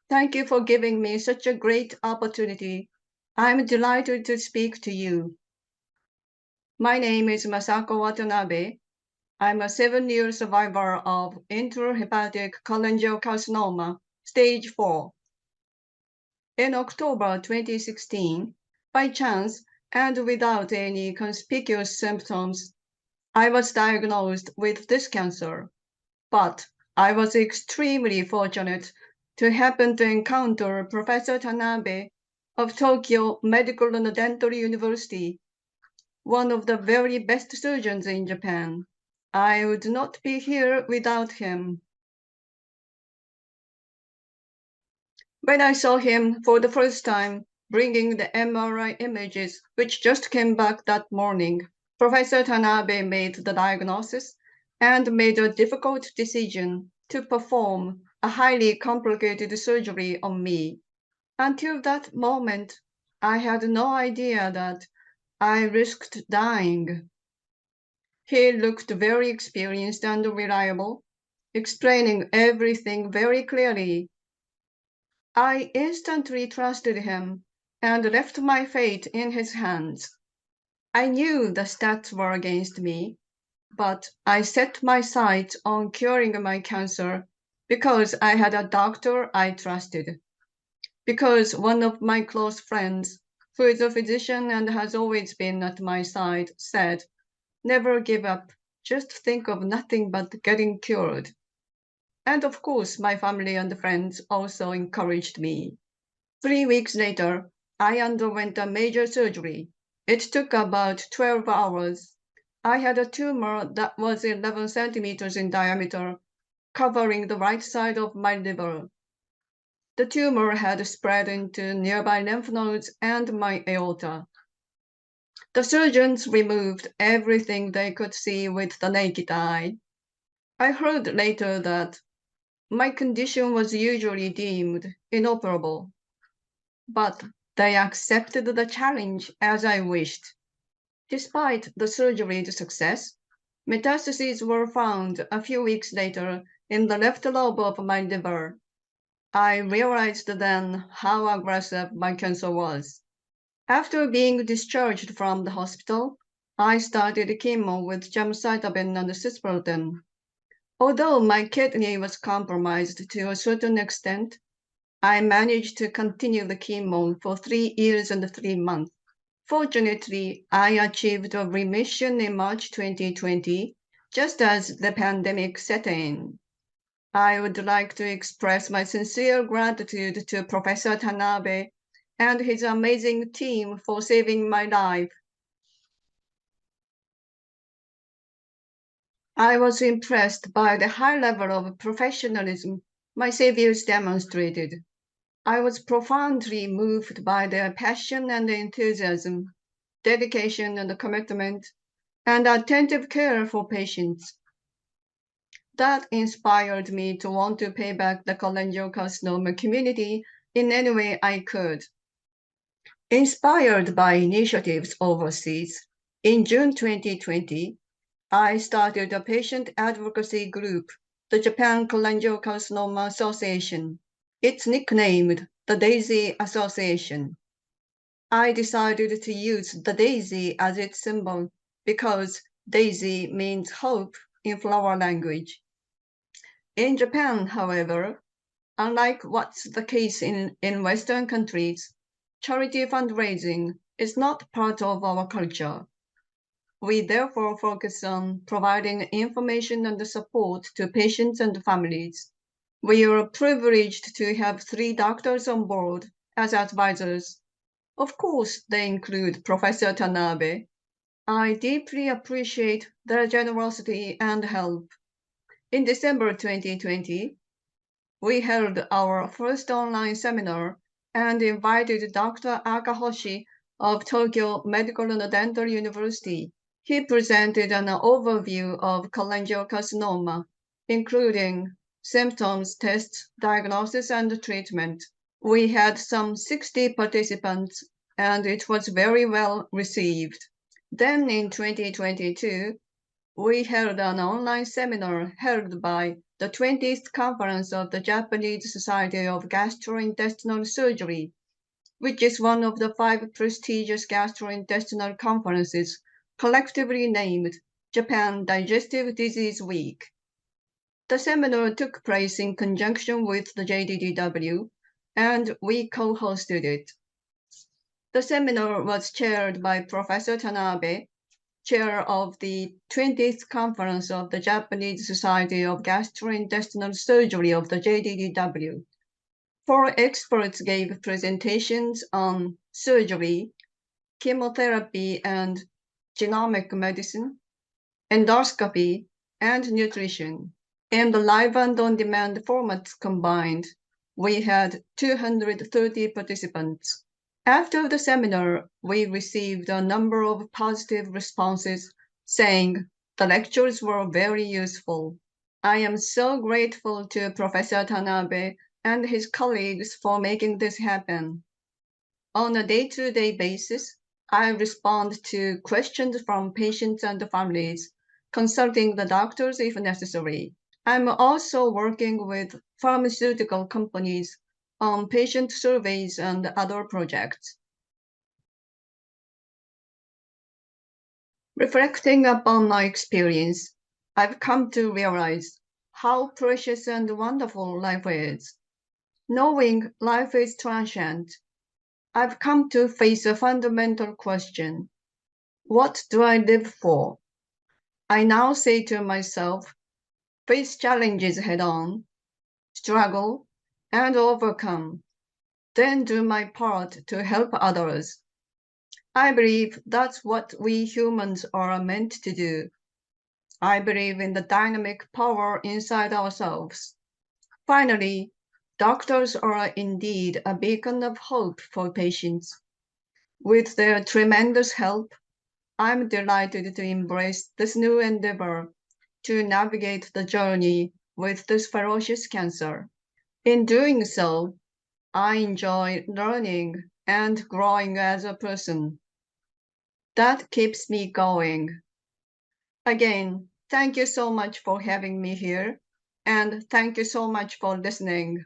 Thank you for giving me such a great opportunity. I'm delighted to speak to you. My name is Masako Watanabe. I'm a 7-year survivor of intrahepatic cholangiocarcinoma, stage 4. In October 2016, by chance and without any conspicuous symptoms, I was diagnosed with this cancer. But I was extremely fortunate to happen to encounter Professor Tanabe of Tokyo Medical and Dental University, one of the very best surgeons in Japan. I would not be here without him. When I saw him for the first time, bringing the MRI images, which just came back that morning, Professor Tanabe made the diagnosis and made a difficult decision to perform a highly complicated surgery on me. Until that moment, I had no idea that I risked dying. He looked very experienced and reliable, explaining everything very clearly. I instantly trusted him and left my fate in his hands. I knew the stats were against me, but I set my sights on curing my cancer because I had a doctor I trusted. Because one of my close friends, who is a physician and has always been at my side, said, "Never give up, just think of nothing but getting cured." And of course, my family and friends also encouraged me. 3 weeks later, I underwent a major surgery. It took about 12 hours. I had a tumor that was 11 centimeters in diameter, covering the right side of my liver. The tumor had spread into nearby lymph nodes and my aorta. The surgeons removed everything they could see with the naked eye. I heard later that my condition was usually deemed inoperable, but they accepted the challenge as I wished. Despite the surgery's success, metastases were found a few weeks later in the left lobe of my liver. I realized then how aggressive my cancer was. After being discharged from the hospital, I started chemo with gemcitabine and cisplatin. Although my kidney was compromised to a certain extent, I managed to continue the chemo for 3 years and 3 months. Fortunately, I achieved a remission in March 2020, just as the pandemic set in. I would like to express my sincere gratitude to Professor Tanabe and his amazing team for saving my life. I was impressed by the high level of professionalism my saviors demonstrated. I was profoundly moved by their passion and enthusiasm, dedication and commitment, and attentive care for patients. That inspired me to want to pay back the cholangiocarcinoma community in any way I could. Inspired by initiatives overseas, in June 2020, I started a patient advocacy group, the Japan Cholangiocarcinoma Association. It's nicknamed the Daisy Association. I decided to use the daisy as its symbol because daisy means hope in flower language. In Japan, however, unlike what's the case in Western countries, charity fundraising is not part of our culture. We therefore focus on providing information and support to patients and families. We are privileged to have 3 doctors on board as advisors. Of course, they include Professor Tanabe. I deeply appreciate their generosity and help. In December 2020, we held our first online seminar and invited Dr. Akahoshi of Tokyo Medical and Dental University. He presented an overview of cholangiocarcinoma, including symptoms, tests, diagnosis, and treatment. We had some 60 participants, and it was very well received. Then in 2022, we held an online seminar held by the 20th Conference of the Japanese Society of Gastrointestinal Surgery, which is one of the 5 prestigious gastrointestinal conferences collectively named Japan Digestive Disease Week. The seminar took place in conjunction with the JDDW, and we co-hosted it. The seminar was chaired by Professor Tanabe, chair of the 20th Conference of the Japanese Society of Gastrointestinal Surgery of the JDDW. 4 experts gave presentations on surgery, chemotherapy and genomic medicine, endoscopy, and nutrition. In the live and on-demand formats combined, we had 230 participants. After the seminar, we received a number of positive responses saying the lectures were very useful. I am so grateful to Professor Tanabe and his colleagues for making this happen. On a day-to-day basis, I respond to questions from patients and families, consulting the doctors if necessary. I'm also working with pharmaceutical companies on patient surveys and other projects. Reflecting upon my experience, I've come to realize how precious and wonderful life is. Knowing life is transient, I've come to face a fundamental question. What do I live for? I now say to myself, face challenges head on, struggle, and overcome, then do my part to help others. I believe that's what we humans are meant to do. I believe in the dynamic power inside ourselves. Finally, doctors are indeed a beacon of hope for patients. With their tremendous help, I'm delighted to embrace this new endeavor to navigate the journey with this ferocious cancer. In doing so, I enjoy learning and growing as a person. That keeps me going. Again, thank you so much for having me here, and thank you so much for listening.